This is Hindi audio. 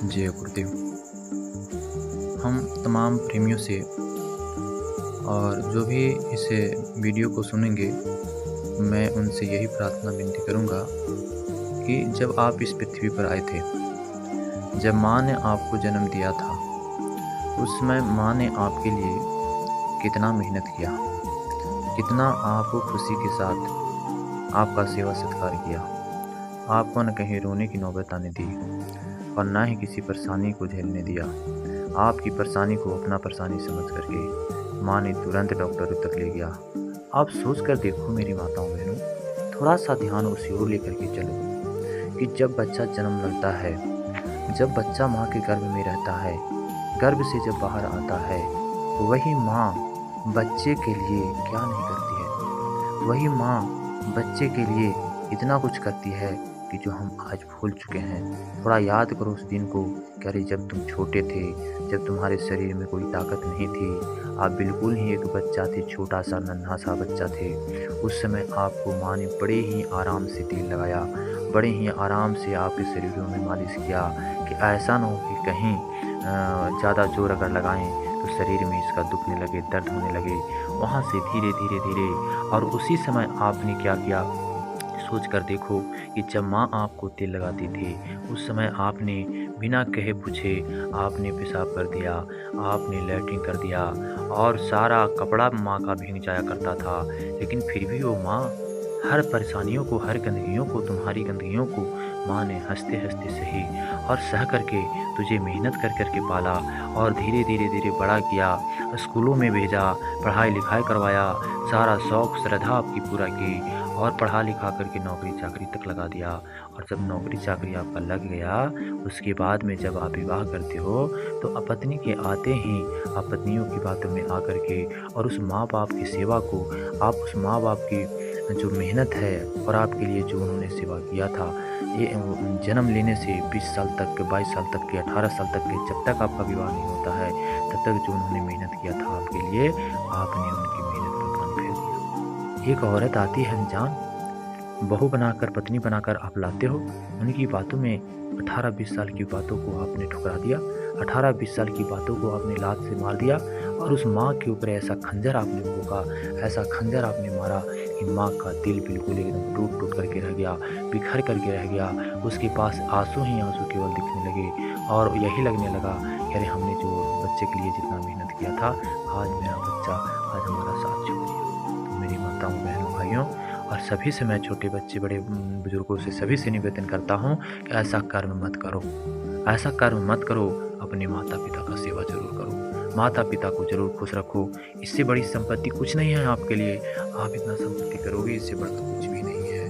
जय गुरुदेव। हम तमाम प्रेमियों से और जो भी इस वीडियो को सुनेंगे, मैं उनसे यही प्रार्थना विनती करूँगा कि जब आप इस पृथ्वी पर आए थे, जब माँ ने आपको जन्म दिया था, उस समय माँ ने आपके लिए कितना मेहनत किया, कितना आपको खुशी के साथ आपका सेवा सत्कार किया। आपको न कहीं रोने की नौबत आने दी और ना ही किसी परेशानी को झेलने दिया। आपकी परेशानी को अपना परेशानी समझ करके माँ ने तुरंत डॉक्टर तक ले गया। आप सोच कर देखो मेरी माताओं बहनों, थोड़ा सा ध्यान उस ओर लेकर के चलो कि जब बच्चा जन्म लेता है, जब बच्चा माँ के गर्भ में रहता है, गर्भ से जब बाहर आता है, वही माँ बच्चे के लिए क्या नहीं करती है। वही माँ बच्चे के लिए इतना कुछ करती है कि जो हम आज भूल चुके हैं। थोड़ा याद करो उस दिन को कि अरे जब तुम छोटे थे, जब तुम्हारे शरीर में कोई ताकत नहीं थी, आप बिल्कुल ही एक बच्चा थे, छोटा सा नन्हा सा बच्चा थे। उस समय आपको माँ ने बड़े ही आराम से तेल लगाया, बड़े ही आराम से आपके शरीरों में मालिश किया कि ऐसा ना हो कि कहीं ज़्यादा जोर अगर लगाएं तो शरीर में इसका दुखने लगे, दर्द होने लगे। वहाँ से धीरे धीरे धीरे और उसी समय आपने क्या किया, सोच कर देखो कि जब माँ आपको तेल लगाती थी, उस समय आपने बिना कहे पूछे आपने पेशाब कर दिया, आपने लैट्रिन कर दिया और सारा कपड़ा माँ का भीग जाया करता था। लेकिन फिर भी वो माँ हर परेशानियों को, हर गंदगियों को, तुम्हारी गंदगियों को माँ ने हँसते हँसते सही और सह करके तुझे मेहनत कर कर के पाला और धीरे धीरे धीरे बड़ा किया, स्कूलों में भेजा, पढ़ाई लिखाई करवाया, सारा शौक श्रद्धा आपकी पूरा की और पढ़ा लिखा करके नौकरी चाकरी तक लगा दिया। और जब नौकरी चाकरी आपका लग गया, उसके बाद में जब आप विवाह करते हो तो अपत्नी के आते ही अपत्नियों की बातों में आकर के और उस माँ बाप की सेवा को, आप उस माँ बाप की जो मेहनत है और आपके लिए जो उन्होंने सेवा किया था, ये जन्म लेने से 20 साल तक के, 22 साल तक के, 18 साल तक के, जब तक आपका विवाह नहीं होता है, तब तक जो उन्होंने मेहनत किया था आपके लिए, आपने उनकी मेहनत पर पानी फेर दिया। एक औरत आती है अनजान, बहू बनाकर, पत्नी बनाकर आप लाते हो, उनकी बातों में 18-20 साल की बातों को आपने ठुकरा दिया, 18-20 साल की बातों को आपने लात से मार दिया और उस माँ के ऊपर ऐसा खंजर आपने भोंका, ऐसा खंजर आपने मारा कि माँ का दिल बिल्कुल एकदम टूट टूट करके रह गया, बिखर करके रह गया। उसके पास आंसू ही आंसू केवल दिखने लगे और यही लगने लगा कि अरे हमने जो बच्चे के लिए जितना मेहनत किया था, आज मेरा बच्चा आज हमारा साथ छोड़ दिया। तो मेरी माताओं बहनों भाइयों और सभी से, मैं छोटे बच्चे बड़े बुजुर्गों से सभी से निवेदन करता हूँ कि ऐसा कर्म मत करो, ऐसा कर्म मत करो। अपने माता पिता का सेवा जरूर करो, माता पिता को जरूर खुश रखो। इससे बड़ी संपत्ति कुछ नहीं है आपके लिए। आप इतना संपत्ति करोगे, इससे बड़ा तो कुछ भी नहीं है।